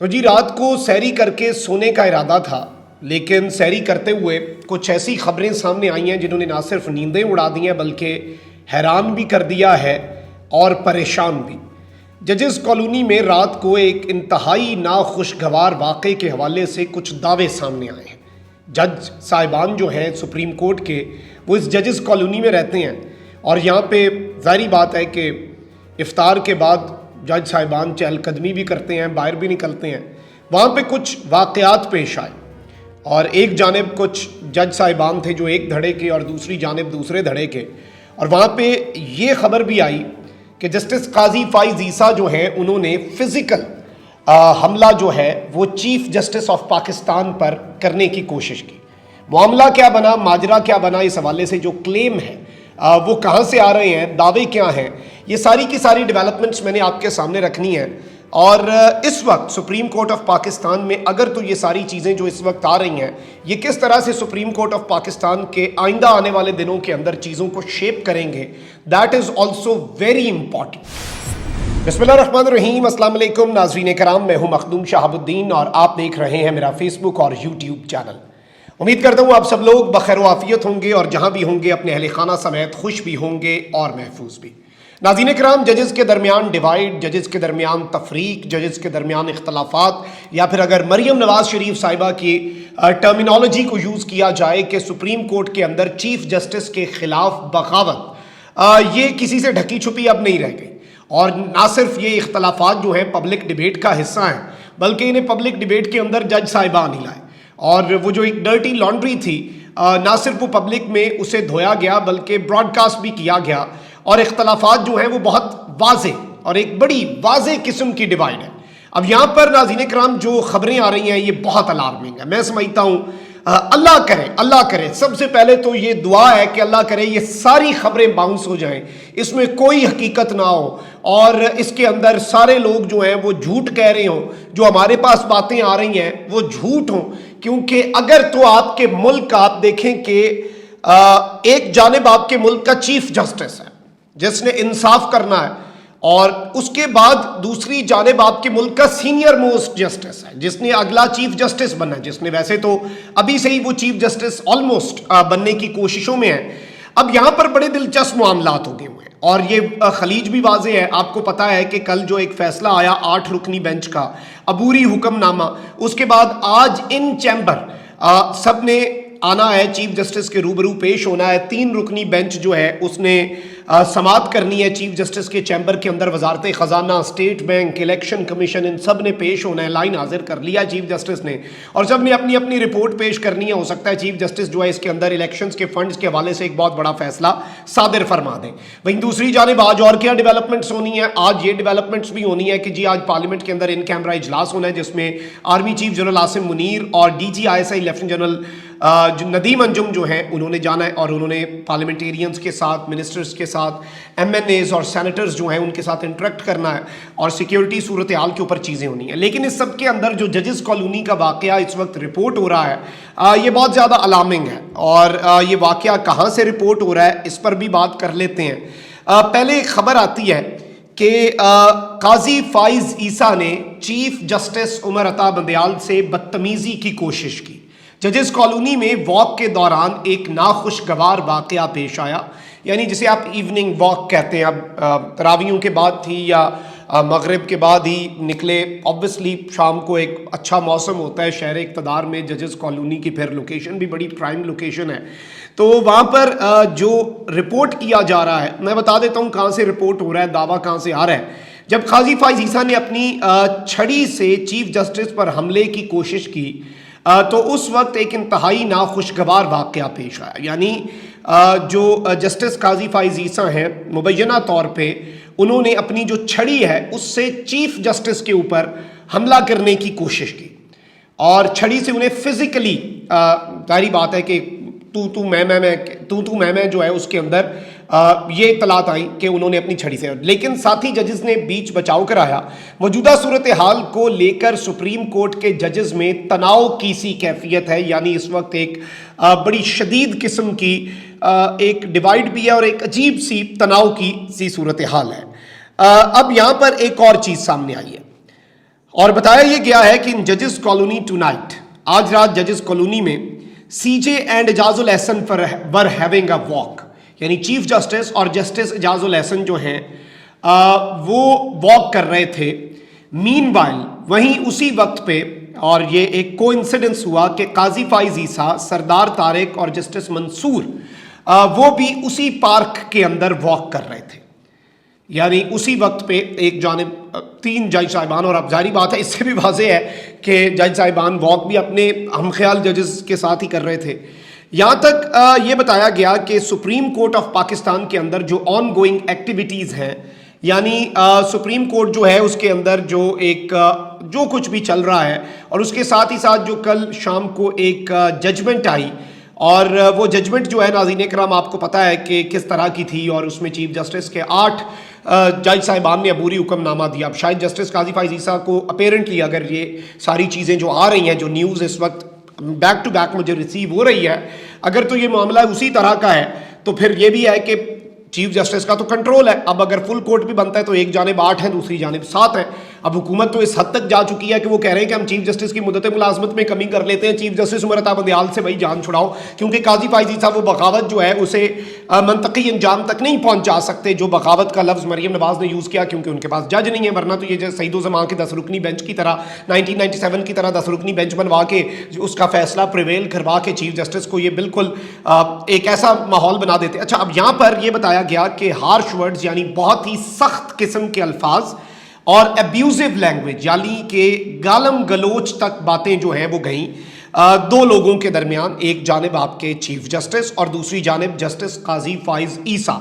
تو جی رات کو سیری کر کے سونے کا ارادہ تھا، لیکن سیری کرتے ہوئے کچھ ایسی خبریں سامنے آئی ہیں جنہوں نے نہ صرف نیندیں اڑا دی ہیں بلکہ حیران بھی کر دیا ہے اور پریشان بھی۔ ججز کالونی میں رات کو ایک انتہائی ناخوشگوار واقعے کے حوالے سے کچھ دعوے سامنے آئے ہیں۔ جج صاحبان جو ہیں سپریم کورٹ کے، وہ اس ججز کالونی میں رہتے ہیں اور یہاں پہ ظاہری بات ہے کہ افطار کے بعد جج صاحبان چہل قدمی بھی کرتے ہیں، باہر بھی نکلتے ہیں۔ وہاں پہ کچھ واقعات پیش آئے اور ایک جانب کچھ جج صاحبان تھے جو ایک دھڑے کے اور دوسری جانب دوسرے دھڑے کے، اور وہاں پہ یہ خبر بھی آئی کہ جسٹس قاضی فائز عیسیٰ جو ہیں انہوں نے فزیکل حملہ جو ہے وہ چیف جسٹس آف پاکستان پر کرنے کی کوشش کی۔ معاملہ کیا بنا، ماجرا کیا بنا، اس حوالے سے جو کلیم ہے وہ کہاں سے آ رہے ہیں، دعوے کیا ہیں، یہ ساری کی ساری ڈیولپمنٹس میں نے آپ کے سامنے رکھنی ہیں۔ اور اس وقت سپریم کورٹ آف پاکستان میں اگر تو یہ ساری چیزیں جو اس وقت آ رہی ہیں یہ کس طرح سے سپریم کورٹ آف پاکستان کے آئندہ آنے والے دنوں کے اندر چیزوں کو شیپ کریں گے، that is also very important. بسم اللہ الرحمن الرحیم، السلام علیکم ناظرین کرام، میں ہوں مخدوم شہاب الدین اور آپ دیکھ رہے ہیں میرا فیس بک اور یوٹیوب چینل۔ امید کرتا ہوں آپ سب لوگ بخیر و عافیت ہوں گے اور جہاں بھی ہوں گے اپنے اہل خانہ سمیت خوش بھی ہوں گے اور محفوظ بھی۔ ناظرین کرام، ججز کے درمیان ڈیوائیڈ، ججز کے درمیان تفریق، ججز کے درمیان اختلافات، یا پھر اگر مریم نواز شریف صاحبہ کی ٹرمینالوجی کو یوز کیا جائے کہ سپریم کورٹ کے اندر چیف جسٹس کے خلاف بغاوت، یہ کسی سے ڈھکی چھپی اب نہیں رہ گئی۔ اور نہ صرف یہ اختلافات جو ہیں پبلک ڈیبیٹ کا حصہ ہیں بلکہ انہیں پبلک ڈیبیٹ کے اندر جج صاحبان ہی لائے، اور وہ جو ایک ڈرٹی لانڈری تھی نہ صرف وہ پبلک میں اسے دھویا گیا بلکہ براڈ کاسٹ بھی کیا گیا، اور اختلافات جو ہیں وہ بہت واضح اور ایک بڑی واضح قسم کی ڈیوائیڈ ہے۔ اب یہاں پر ناظرین کرام جو خبریں آ رہی ہیں یہ بہت الارمنگ ہے۔ میں سمجھتا ہوں اللہ کرے سب سے پہلے تو یہ دعا ہے کہ اللہ کرے یہ ساری خبریں باؤنس ہو جائیں، اس میں کوئی حقیقت نہ ہو اور اس کے اندر سارے لوگ جو ہیں وہ جھوٹ کہہ رہے ہوں، جو ہمارے پاس باتیں آ رہی ہیں وہ جھوٹ ہوں۔ کیونکہ اگر تو آپ کے ملک کا آپ دیکھیں کہ ایک جانب آپ کے ملک کا چیف جسٹس ہے جس نے انصاف کرنا ہے، اور اس کے بعد دوسری جانب آپ کے ملک کا سینئر موسٹ جسٹس ہے جس نے اگلا چیف جسٹس بننا ہے، جس نے ویسے تو ابھی سے ہی وہ چیف جسٹس آلموسٹ بننے کی کوششوں میں ہے۔ اب یہاں پر بڑے دلچسپ معاملات ہو گئے ہوئے ہیں اور یہ خلیج بھی واضح ہے۔ آپ کو پتا ہے کہ کل جو ایک فیصلہ آیا 8 رکنی بینچ کا عبوری حکم نامہ، اس کے بعد آج ان چیمبر سب نے آنا ہے، چیف جسٹس کے روبرو پیش ہونا ہے۔ 3 رکنی بینچ جو ہے اس نے سماعت کرنی ہے چیف جسٹس کے چیمبر کے اندر۔ وزارت خزانہ، اسٹیٹ بینک، الیکشن کمیشن، ان سب نے پیش ہونا ہے، لائن حاضر کر لیا چیف جسٹس نے، اور سب نے اپنی اپنی رپورٹ پیش کرنی ہے۔ ہو سکتا ہے چیف جسٹس جو ہے اس کے اندر الیکشنز کے فنڈز کے حوالے سے ایک بہت بڑا فیصلہ صادر فرما دیں۔ وہیں دوسری جانب آج اور کیا ڈیولپمنٹس ہونی ہے؟ آج یہ ڈیولپمنٹس بھی ہونی ہے کہ جی آج پارلیمنٹ کے اندر ان کیمرہ اجلاس ہونا ہے جس میں army chief general Asim Munir اور D G I S I lieutenant general Nadeem Anjum جو ہیں انہوں نے جانا ہے، اور انہوں نے پارلیمنٹیرینز کے ساتھ، منسٹرز کے ساتھ، ایم این ایز اور سینیٹرز جو ہیں ان کے ساتھ انٹریکٹ کرنا ہے، اور سیکیورٹی صورتحال کے اوپر چیزیں ہونی ہیں۔ لیکن اس سب کے اندر جو ججز کالونی کا واقعہ اس وقت رپورٹ ہو رہا ہے یہ بہت زیادہ الارمنگ ہے، اور یہ واقعہ کہاں سے رپورٹ ہو رہا ہے اس پر بھی بات کر لیتے ہیں۔ پہلے ایک خبر آتی ہے کہ قاضی فائز عیسیٰ نے چیف جسٹس عمر عطا بندیال سے بدتمیزی کی کوشش کی۔ ججز کالونی میں واک کے دوران ایک ناخوشگوار واقعہ پیش آیا، یعنی جسے آپ ایوننگ واک کہتے ہیں۔ اب تراویحوں کے بعد تھی یا مغرب کے بعد ہی نکلے، obviously شام کو ایک اچھا موسم ہوتا ہے شہر اقتدار میں، ججز کالونی کی پھر لوکیشن بھی بڑی پرائم لوکیشن ہے، تو وہاں پر جو رپورٹ کیا جا رہا ہے، میں بتا دیتا ہوں کہاں سے رپورٹ ہو رہا ہے، دعویٰ کہاں سے آ رہا ہے۔ جب قاضی فائز عیسیٰ نے اپنی چھڑی سے چیف جسٹس پر حملے کی کوشش کی تو اس وقت ایک انتہائی ناخوشگوار واقعہ پیش آیا، یعنی جو جسٹس قاضی فائز عیسیٰ ہیں مبینہ طور پہ انہوں نے اپنی جو چھڑی ہے اس سے چیف جسٹس کے اوپر حملہ کرنے کی کوشش کی، اور چھڑی سے انہیں فزیکلی، ظاہری بات ہے کہ تو میں جو ہے اس کے اندر یہ اطلاعات آئیں کہ انہوں نے اپنی چھڑی سے، لیکن ساتھی ججز نے بیچ بچاؤ کرایا۔ موجودہ صورتحال کو لے کر سپریم کورٹ کے ججز میں تناؤ کی سی کیفیت ہے، یعنی اس وقت ایک بڑی شدید قسم کی ایک ڈیوائیڈ بھی ہے اور ایک عجیب سی تناؤ کی سی صورتحال ہے۔ اب یہاں پر ایک اور چیز سامنے آئی ہے۔ اور بتایا یہ گیا ہے کہ ان ججز کالونی ٹو نائٹ، آج رات ججز کالونی میں C J and Ijaz ul-Ahsan were having a walk, یعنی چیف جسٹس اور جسٹس اعجاز الحسن جو ہیں وہ واک کر رہے تھے. مین وائل وہیں اسی وقت پہ، اور یہ ایک کو انسیڈنس ہوا کہ قاضی فائز عیسیٰ، سردار طارق اور جسٹس منصور وہ بھی اسی پارک کے اندر واک کر رہے تھے. یعنی اسی وقت پہ ایک جانب 3 جج صاحبان، اور اب ظاہری بات ہے اس سے بھی واضح ہے کہ جج صاحبان واک بھی اپنے ہم خیال ججز کے ساتھ ہی کر رہے تھے. یہاں تک یہ بتایا گیا کہ سپریم کورٹ آف پاکستان کے اندر جو آن گوئنگ ایکٹیویٹیز ہیں، یعنی سپریم کورٹ جو ہے اس کے اندر جو کچھ بھی چل رہا ہے، اور اس کے ساتھ ہی ساتھ جو کل شام کو ایک ججمنٹ آئی، اور وہ ججمنٹ جو ہے ناظرین کرام آپ کو پتہ ہے کہ کس طرح کی تھی، اور اس میں چیف جسٹس کے 8 جج صاحبان نے عبوری حکم نامہ دیا. اب شاید جسٹس قاضی فائز عیسیٰ کو اپیرنٹلی اگر یہ ساری چیزیں جو آ رہی ہیں، جو نیوز اس وقت بیک ٹو بیک مجھے ریسیو ہو رہی ہے، اگر تو یہ معاملہ اسی طرح کا ہے تو پھر یہ بھی ہے کہ چیف جسٹس کا تو کنٹرول ہے. اب اگر فل کورٹ بھی بنتا ہے تو ایک جانب 8 ہیں، دوسری جانب 7 ہیں. اب حکومت تو اس حد تک جا چکی ہے کہ وہ کہہ رہے ہیں کہ ہم چیف جسٹس کی مدت ملازمت میں کمی کر لیتے ہیں. چیف جسٹس عمر عطا بندیال سے بھائی جان چھڑاؤ، کیونکہ قاضی فائز عیسیٰ وہ بغاوت جو ہے اسے منطقی انجام تک نہیں پہنچا سکتے جو بغاوت کا لفظ مریم نواز نے یوز کیا، کیونکہ ان کے پاس جج نہیں ہے. ورنہ تو یہ سعید و زمان کے 10 رکنی بینچ کی طرح 1997 کی طرح 10 رکنی بینچ بنوا کے اس کا فیصلہ پریویل کروا کے چیف جسٹس کو یہ بالکل ایک ایسا ماحول بنا دیتے. اچھا، اب یہاں پر یہ بتایا گیا کہ ہارش ورڈز یعنی بہت ہی سخت قسم کے الفاظ اور ابیوزو لینگویج یعنی کہ گالم گلوچ تک باتیں جو ہیں وہ گئیں 2 لوگوں کے درمیان، ایک جانب آپ کے چیف جسٹس اور دوسری جانب جسٹس قاضی فائز عیسیٰ.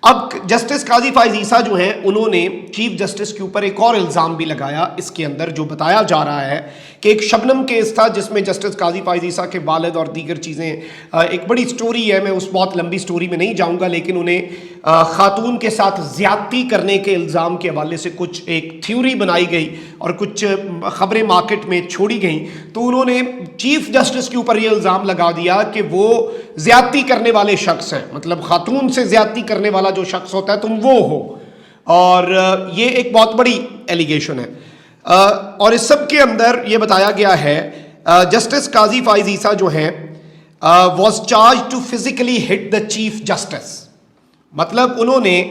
اب جسٹس قاضی فائز عیسیٰ جو ہیں انہوں نے چیف جسٹس کے اوپر ایک اور الزام بھی لگایا. اس کے اندر جو بتایا جا رہا ہے کہ ایک شبنم کیس تھا جس میں جسٹس قاضی فائز عیسیٰ کے والد اور دیگر چیزیں، ایک بڑی سٹوری ہے، میں اس بہت لمبی سٹوری میں نہیں جاؤں گا، لیکن انہیں خاتون کے ساتھ زیادتی کرنے کے الزام کے حوالے سے کچھ ایک تھیوری بنائی گئی اور کچھ خبریں مارکیٹ میں چھوڑی گئیں. تو انہوں نے چیف جسٹس کے اوپر یہ الزام لگا دیا کہ وہ زیادتی کرنے والے شخص ہیں، مطلب خاتون سے زیادتی کرنے والا جو شخص ہوتا ہے تم وہ ہو. اور یہ ایک بہت بڑی ایلیگیشن ہے. اور اس سب کے اندر یہ بتایا گیا ہے جسٹس قاضی فائز عیسیٰ جو ہیں was charge to physically hit the chief justice. مطلب انہوں نے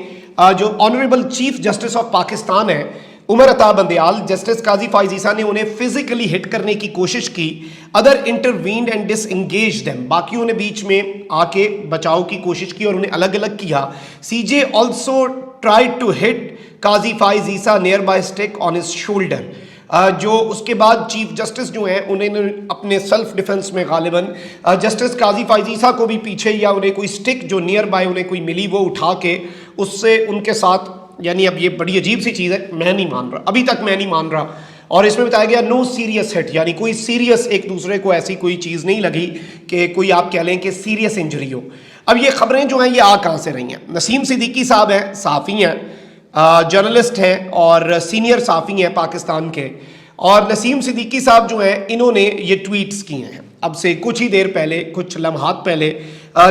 جو honourable chief justice of Pakistan ہے عمر عطا بندیال، جسٹس قاضی فائز عیسیٰ نے انہیں فزیکلی ہٹ کرنے کی کوشش کی. Other intervened and disengage them, باقیوں نے بیچ میں آ کے بچاؤ کی کوشش کی اور انہیں الگ الگ کیا. C J also tried to hit Qazi Faez Isa near by stick on his shoulder. جو اس کے بعد چیف جسٹس جو ہیں انہیں اپنے سیلف ڈیفنس میں غالباً جسٹس قاضی فائز عیسیٰ کو بھی پیچھے یا انہیں کوئی اسٹک جو نیئر بائی انہیں کوئی ملی وہ اٹھا کے اس سے ان کے ساتھ، یعنی اب یہ بڑی عجیب سی چیز ہے، میں نہیں مان رہا، ابھی تک میں نہیں مان رہا. اور اس میں بتایا گیا نو سیریس ہٹ، یعنی کوئی سیریس ایک دوسرے کو ایسی کوئی چیز نہیں لگی کہ کوئی آپ کہہ لیں کہ سیریس انجری ہو. اب یہ خبریں جو ہیں یہ آ کہاں سے رہی ہیں؟ نسیم صدیقی صاحب ہیں، صحافی ہیں، جرنلسٹ ہیں اور سینئر صحافی ہیں پاکستان کے. اور نسیم صدیقی صاحب جو ہیں انہوں نے یہ ٹویٹس کیے ہیں اب سے کچھ ہی دیر پہلے، کچھ لمحات پہلے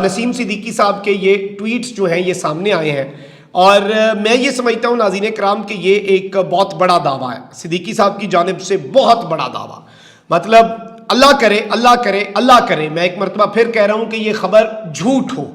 نسیم صدیقی صاحب کے یہ ٹویٹس جو ہیں یہ سامنے آئے ہیں. اور میں یہ سمجھتا ہوں ناظرین کرام کہ یہ ایک بہت بڑا دعویٰ ہے صدیقی صاحب کی جانب سے، بہت بڑا دعویٰ. مطلب اللہ کرے اللہ کرے اللہ کرے، میں ایک مرتبہ پھر کہہ رہا ہوں کہ یہ خبر جھوٹ ہو،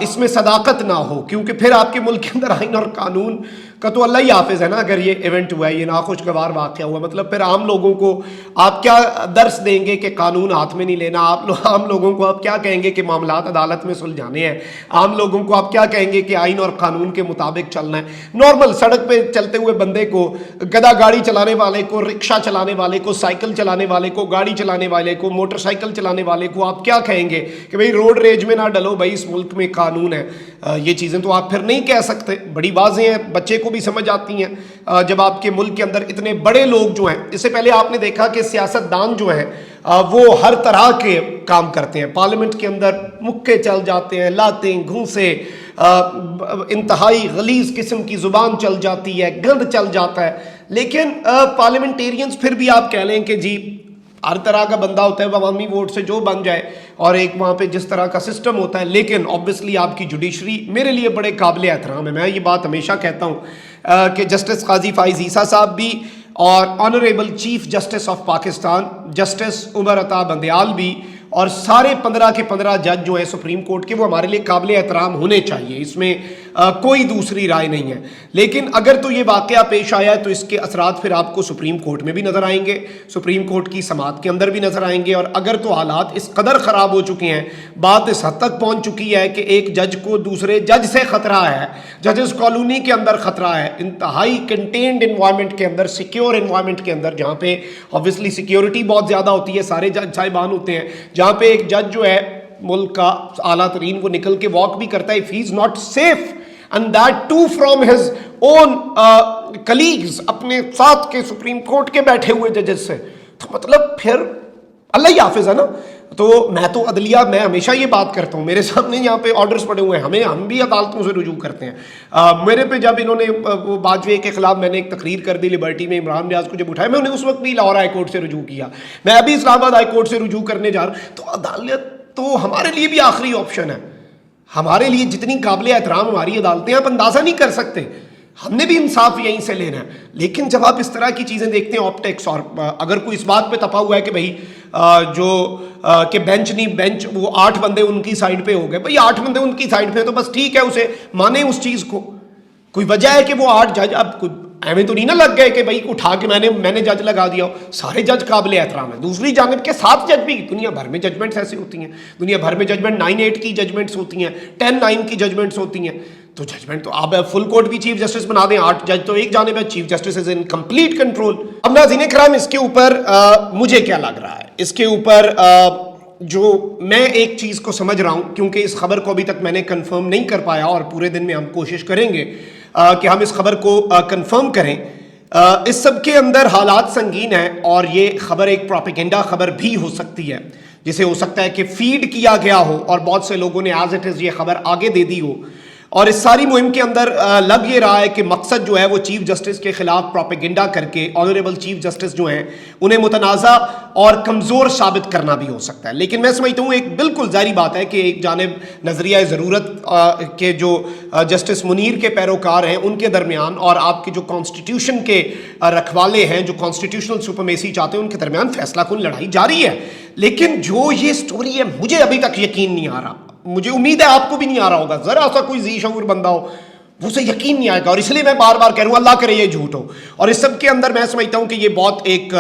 اس میں صداقت نہ ہو، کیونکہ پھر آپ کے ملک کے اندر آئین اور قانون کا تو اللہ ہی حافظ ہے نا. اگر یہ ایونٹ ہوا ہے، یہ ناخوشگوار واقعہ ہوا، مطلب پھر عام لوگوں کو آپ کیا درس دیں گے کہ قانون ہاتھ میں نہیں لینا؟ عام لوگوں کو آپ کیا کہیں گے کہ معاملات عدالت میں سلجھانے ہیں؟ عام لوگوں کو آپ کیا کہیں گے کہ آئین اور قانون کے مطابق چلنا ہے؟ نارمل سڑک پہ چلتے ہوئے بندے کو، گدا گاڑی چلانے والے کو، رکشہ چلانے والے کو، سائیکل چلانے والے کو، گاڑی چلانے والے کو، موٹر سائیکل چلانے والے کو آپ کیا کہیں گے کہ بھئی روڈ ریج میں نہ ڈلو، بھئی اس ملک میں قانون ہے؟ یہ چیزیں تو آپ پھر نہیں کہہ سکتے، بڑی واضح ہیں، بچے کو بھی سمجھ آتی ہیں. جب آپ کے ملک کے اندر اتنے بڑے لوگ جو ہیں، اس سے پہلے آپ نے دیکھا کہ سیاستدان جو ہیں وہ ہر طرح کے کام کرتے ہیں، پارلیمنٹ کے اندر مکے چل جاتے ہیں، لاتیں گھونسے، انتہائی غلیظ قسم کی زبان چل جاتی ہے، گند چل جاتا ہے. لیکن پارلیمنٹیرینز پھر بھی آپ کہہ لیں کہ جی ہر طرح کا بندہ ہوتا ہے، عوامی ووٹ سے جو بن جائے، اور ایک وہاں پہ جس طرح کا سسٹم ہوتا ہے. لیکن آبویسلی آپ کی جوڈیشری میرے لیے بڑے قابل احترام ہے. میں یہ بات ہمیشہ کہتا ہوں کہ جسٹس قاضی فائز عیسیٰ صاحب بھی اور honourable chief justice of Pakistan justice Umar Ata Bandial بھی، اور سارے 15 کے 15 جج جو ہیں سپریم کورٹ کے، وہ ہمارے لیے قابل احترام ہونے چاہیے، اس میں کوئی دوسری رائے نہیں ہے۔ لیکن اگر تو یہ واقعہ پیش آیا ہے تو اس کے اثرات پھر آپ کو سپریم کورٹ میں بھی نظر آئیں گے، سپریم کورٹ کی سماعت کے اندر بھی نظر آئیں گے، اور اگر تو حالات اس قدر خراب ہو چکے ہیں، بات اس حد تک پہنچ چکی ہے کہ ایک جج کو دوسرے جج سے خطرہ ہے، ججز کالونی کے اندر خطرہ ہے، انتہائی کنٹینڈ انوائرمنٹ کے اندر، سیکیور انوائرمنٹ کے اندر، جہاں پہ obviously سیکیورٹی بہت زیادہ ہوتی ہے، سارے جج صاحبان ہوتے ہیں، جہاں پہ ایک جج جو ہے ملک کا اعلیٰ ترین، وہ نکل کے واک بھی کرتا ہے if he is not safe and that too from his own colleagues، اپنے ساتھ کے سپریم کورٹ کے بیٹھے ہوئے ججز سے، تو مطلب پھر اللہ ہی حافظ ہے نا۔ تو میں تو عدلیہ میں ہمیشہ یہ بات کرتا ہوں، میرے سامنے یہاں پہ آرڈرز پڑے ہوئے ہیں، ہم بھی عدالتوں سے رجوع کرتے ہیں۔ میرے پہ جب انہوں نے وہ باجوے کے خلاف میں نے ایک تقریر کر دی لبرٹی میں، عمران نیاز کو جب اٹھایا، میں انہیں اس وقت بھی لاہور ہائی کورٹ سے رجوع کیا، میں ابھی اسلام آباد ہائی کورٹ سے رجوع کرنے جا رہا ہوں۔ تو عدالت تو ہمارے لیے بھی آخری آپشن ہے، ہمارے لیے جتنی قابل احترام ہماری عدالتیں، آپ اندازہ نہیں کر سکتے، ہم نے بھی انصاف یہیں سے لینا ہے۔ لیکن جب آپ اس طرح کی چیزیں دیکھتے ہیں آپٹکس، اور اگر کوئی اس بات پہ تپا ہوا ہے کہ بھائی کہ بینچ نہیں، بینچ وہ 8 بندے ان کی سائڈ پہ ہو گئے، بھائی 8 بندے ان کی سائڈ پہ ہیں تو بس ٹھیک ہے، اسے مانیں اس چیز کو، کوئی وجہ ہے کہ وہ 8 جج، اب کوئی ایویں تو نہیں نہ لگ گئے کہ بھائی اٹھا کے میں نے جج لگا دیا ہو، سارے جج قابل احترام ہیں۔ دوسری جانب کے 7 جج بھی، دنیا بھر میں ججمنٹس ایسی ہوتی ہیں، دنیا بھر میں ججمنٹ 9-8 کی ججمنٹس ہوتی ہیں، 10-9 کی ججمنٹس ہوتی ہیں، تو ججمنٹ تو آپ فل کورٹ بھی چیف جسٹس بنا دیں، 8 جج تو ایک جانب ہے، chief justice is in complete control. اب ناظرین کرام، اس کے اوپر مجھے کیا لگ رہا ہے، اس کے اوپر جو میں ایک چیز کو سمجھ رہا ہوں، کیونکہ اس خبر کو ابھی تک میں نے کنفرم نہیں کر پایا، اور پورے دن میں ہم کوشش کریں گے کہ ہم اس خبر کو کنفرم کریں۔ اس سب کے اندر حالات سنگین ہیں، اور یہ خبر ایک پروپیگنڈا خبر بھی ہو سکتی ہے، جسے ہو سکتا ہے کہ فیڈ کیا گیا ہو اور بہت سے لوگوں نے ایز اٹ از یہ خبر آگے دے دی ہو، اور اس ساری مہم کے اندر لگ یہ رہا ہے کہ مقصد جو ہے وہ چیف جسٹس کے خلاف پروپیگنڈا کر کے آنریبل چیف جسٹس جو ہیں انہیں متنازع اور کمزور ثابت کرنا بھی ہو سکتا ہے۔ لیکن میں سمجھتا ہوں ایک بالکل ظاہری بات ہے کہ ایک جانب نظریہ ضرورت کے جو جسٹس منیر کے پیروکار ہیں ان کے درمیان، اور آپ کے جو کانسٹیٹیوشن کے رکھوالے ہیں، جو کانسٹیٹیوشنل سپرمیسی چاہتے ہیں، ان کے درمیان فیصلہ کن لڑائی جاری ہے۔ لیکن جو یہ سٹوری ہے، مجھے ابھی تک یقین نہیں آ رہا، مجھے امید ہے آپ کو بھی نہیں آ رہا ہوگا، ذرا سا کوئی ذی شعور بندہ ہو وہ اسے یقین نہیں آئے گا، اور اس لیے میں بار بار کہہ رہا ہوں اللہ کرے یہ جھوٹ ہو۔ اور اس سب کے اندر میں سمجھتا ہوں کہ یہ بہت ایک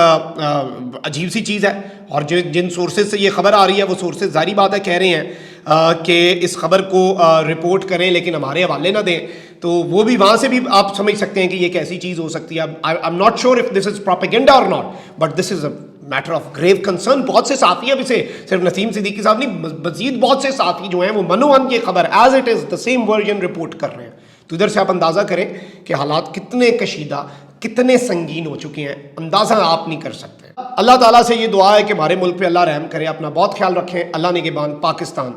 عجیب سی چیز ہے، اور جن سورسز سے یہ خبر آ رہی ہے وہ سورسز ظاہری بات ہے کہہ رہے ہیں کہ اس خبر کو رپورٹ کریں لیکن ہمارے حوالے نہ دیں، تو وہ بھی وہاں سے بھی آپ سمجھ سکتے ہیں کہ یہ کیسی چیز ہو سکتی ہے۔ I am not sure if this is propaganda اور not, but this is a matter of grave concern. بہت سے صحافی اب اسے صرف نسیم صدیقی صاحب نہیں، مزید بہت سے صحافی جو ہیں وہ منوان یہ خبر as it is the same version report کر رہے ہیں۔ تو ادھر سے آپ اندازہ کریں کہ حالات کتنے کشیدہ، کتنے سنگین ہو چکے ہیں، اندازہ آپ نہیں کر سکتے۔ اللہ تعالیٰ سے یہ دعا ہے کہ ہمارے ملک پہ اللہ رحم کرے، اپنا بہت خیال رکھیں۔ اللہ نگہبان پاکستان۔